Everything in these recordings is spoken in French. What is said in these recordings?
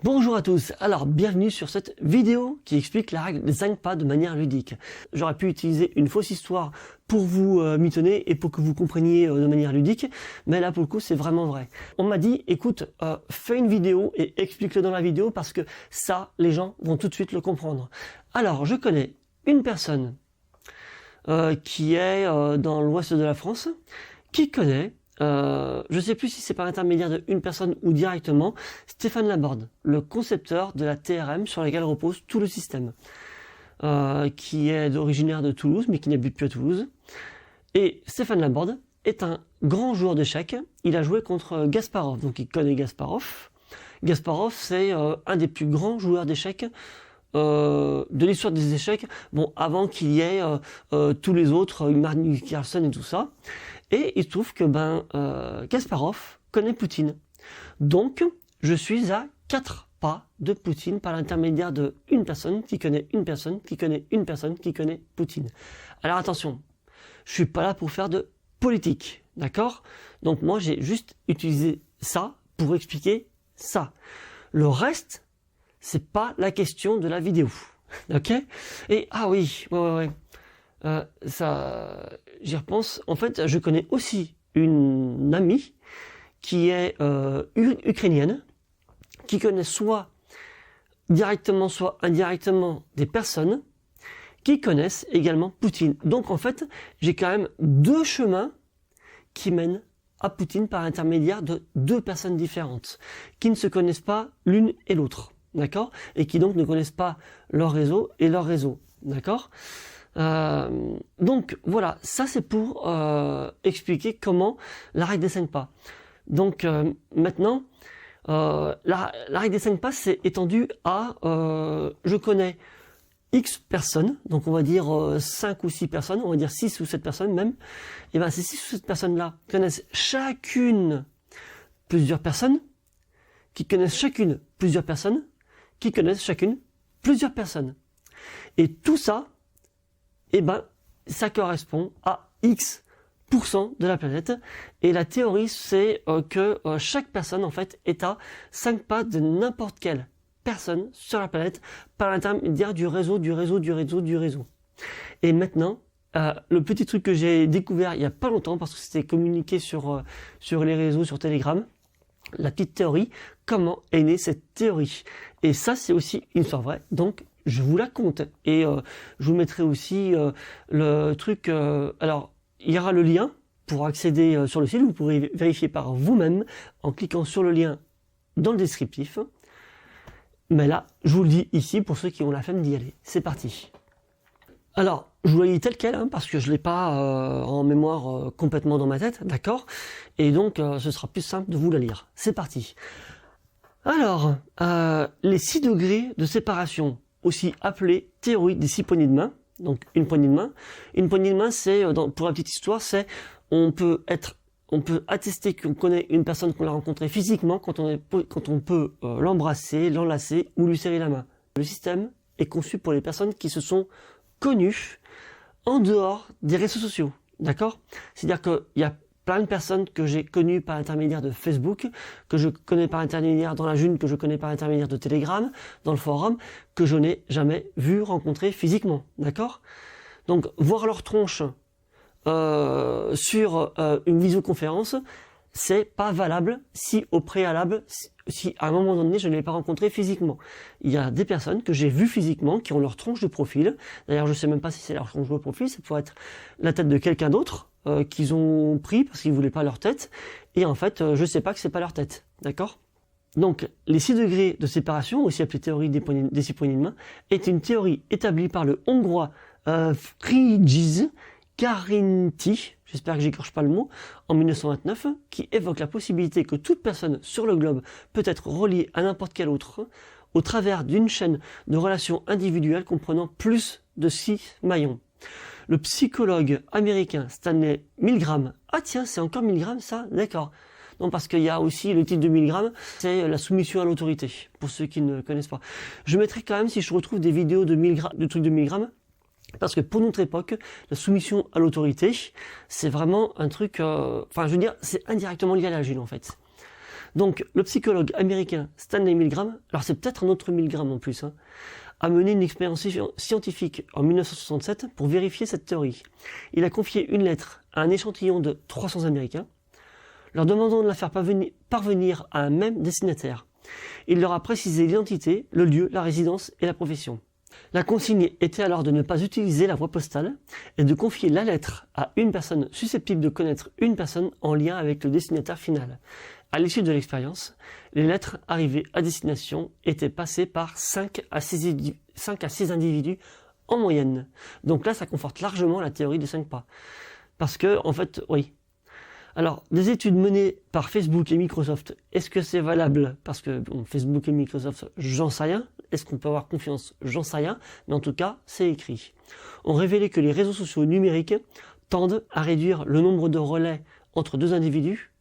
Bonjour à tous, alors bienvenue sur cette vidéo qui explique la règle des 5 pas de manière ludique. J'aurais pu utiliser une fausse histoire pour vous mitonner et pour que vous compreniez de manière ludique, mais là pour le coup c'est vraiment vrai. On m'a dit, écoute, fais une vidéo et explique-le dans la vidéo parce que ça, les gens vont tout de suite le comprendre. Alors je connais une personne qui est dans l'ouest de la France, qui connaît... je ne sais plus si c'est par intermédiaire d'une personne ou directement, Stéphane Laborde, le concepteur de la TRM sur laquelle repose tout le système, qui est originaire de Toulouse, mais qui n'habite plus à Toulouse. Et Stéphane Laborde est un grand joueur d'échecs. Il a joué contre Gasparov, donc il connaît Gasparov. Gasparov, c'est un des plus grands joueurs d'échecs de l'histoire des échecs, bon, avant qu'il y ait tous les autres, Magnus Carlsen et tout ça. Et il se trouve que Gasparov connaît Poutine. Donc, je suis à 4 pas de Poutine par l'intermédiaire de une personne qui connaît une personne, qui connaît une personne, qui connaît Poutine. Alors attention, je suis pas là pour faire de politique, d'accord? Donc moi, j'ai juste utilisé ça pour expliquer ça. Le reste, c'est pas la question de la vidéo, ok? Et ah oui, ouais. Ça, j'y repense. En fait, je connais aussi une amie qui est ukrainienne, qui connaît soit directement, soit indirectement des personnes qui connaissent également Poutine. Donc en fait, j'ai quand même deux chemins qui mènent à Poutine par l'intermédiaire de deux personnes différentes, qui ne se connaissent pas l'une et l'autre, d'accord? Et qui donc ne connaissent pas leur réseau et leur réseau, d'accord? Donc voilà, ça c'est pour expliquer comment la règle des 5 pas. Donc maintenant, la règle des 5 pas c'est étendu à je connais X personnes, donc on va dire 5 ou 6 personnes, on va dire 6 ou 7 personnes même, et bien ces 6 ou 7 personnes-là connaissent chacune plusieurs personnes, qui connaissent chacune plusieurs personnes, qui connaissent chacune plusieurs personnes. Et tout ça, eh ben, ça correspond à X% de la planète. Et la théorie, c'est que chaque personne, en fait, est à 5 pas de n'importe quelle personne sur la planète par l'intermédiaire du réseau. Et maintenant, le petit truc que j'ai découvert il y a pas longtemps, parce que c'était communiqué sur les réseaux, sur Telegram, la petite théorie, comment est née cette théorie. Et ça, c'est aussi une histoire vraie, donc je vous la conte. Et je vous mettrai aussi le truc... alors, il y aura le lien pour accéder sur le site. Vous pourrez vérifier par vous-même en cliquant sur le lien dans le descriptif. Mais là, je vous le dis ici pour ceux qui ont la flemme d'y aller. C'est parti. Alors, je vous le dis tel quel, hein, parce que je ne l'ai pas en mémoire complètement dans ma tête, d'accord? Et donc, ce sera plus simple de vous la lire. C'est parti. Alors, les 6 degrés de séparation, aussi appelée théorie des 6 poignées de main. Donc une poignée de main. Une poignée de main, c'est, pour la petite histoire, c'est on peut attester qu'on connaît une personne qu'on a rencontrée physiquement quand on peut l'embrasser, l'enlacer ou lui serrer la main. Le système est conçu pour les personnes qui se sont connues en dehors des réseaux sociaux. D'accord? C'est-à-dire qu'il y a plein de personnes que j'ai connues par l'intermédiaire de Facebook, que je connais par l'intermédiaire dans la June, que je connais par l'intermédiaire de Telegram, dans le forum, que je n'ai jamais vu rencontrer physiquement, d'accord? Donc, voir leur tronche sur une visioconférence, c'est pas valable si au préalable, si à un moment donné, je ne l'ai pas rencontré physiquement. Il y a des personnes que j'ai vues physiquement, qui ont leur tronche de profil. D'ailleurs, je sais même pas si c'est leur tronche de profil, ça pourrait être la tête de quelqu'un d'autre, qu'ils ont pris parce qu'ils voulaient pas leur tête, et en fait je sais pas que c'est pas leur tête, d'accord? Donc les 6 degrés de séparation, aussi appelée théorie des 6 poignées de main, est une théorie établie par le hongrois Frigyes Karinthy, j'espère que j'écorche pas le mot, en 1929, qui évoque la possibilité que toute personne sur le globe peut être reliée à n'importe quel autre au travers d'une chaîne de relations individuelles comprenant plus de 6 maillons. Le psychologue américain Stanley Milgram, ah tiens, c'est encore Milgram ça, d'accord. Non, parce qu'il y a aussi le titre de Milgram, c'est la soumission à l'autorité, pour ceux qui ne connaissent pas. Je mettrai quand même, si je retrouve des vidéos de trucs de Milgram, parce que pour notre époque, la soumission à l'autorité, c'est vraiment un truc, enfin je veux dire, c'est indirectement lié à l'agile en fait. Donc, le psychologue américain Stanley Milgram, alors c'est peut-être un autre Milgram en plus, hein, a mené une expérience scientifique en 1967 pour vérifier cette théorie. Il a confié une lettre à un échantillon de 300 Américains, leur demandant de la faire parvenir à un même destinataire. Il leur a précisé l'identité, le lieu, la résidence et la profession. La consigne était alors de ne pas utiliser la voie postale et de confier la lettre à une personne susceptible de connaître une personne en lien avec le destinataire final. À l'issue de l'expérience, les lettres arrivées à destination étaient passées par 5 à 6 individus en moyenne. Donc là, ça conforte largement la théorie des 5 pas. Parce que, en fait, oui. Alors, des études menées par Facebook et Microsoft, est-ce que c'est valable? Parce que bon, Facebook et Microsoft, j'en sais rien. Est-ce qu'on peut avoir confiance? J'en sais rien. Mais en tout cas, c'est écrit. Ont révélé que les réseaux sociaux numériques tendent à réduire le nombre de relais entre deux individus.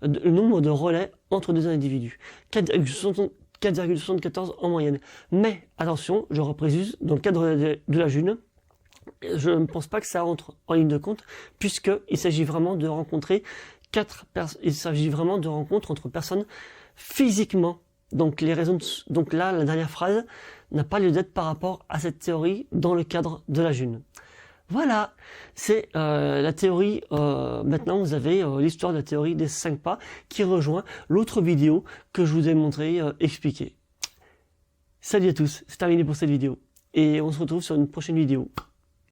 4,74 en moyenne. Mais, attention, je reprécise, dans le cadre de la June, je ne pense pas que ça entre en ligne de compte, puisqu'il s'agit vraiment de rencontrer rencontres entre personnes physiquement. Donc donc là, la dernière phrase n'a pas lieu d'être par rapport à cette théorie dans le cadre de la June. Voilà, c'est la théorie, maintenant vous avez l'histoire de la théorie des 5 pas qui rejoint l'autre vidéo que je vous ai montré, expliqué. Salut à tous, c'est terminé pour cette vidéo et on se retrouve sur une prochaine vidéo.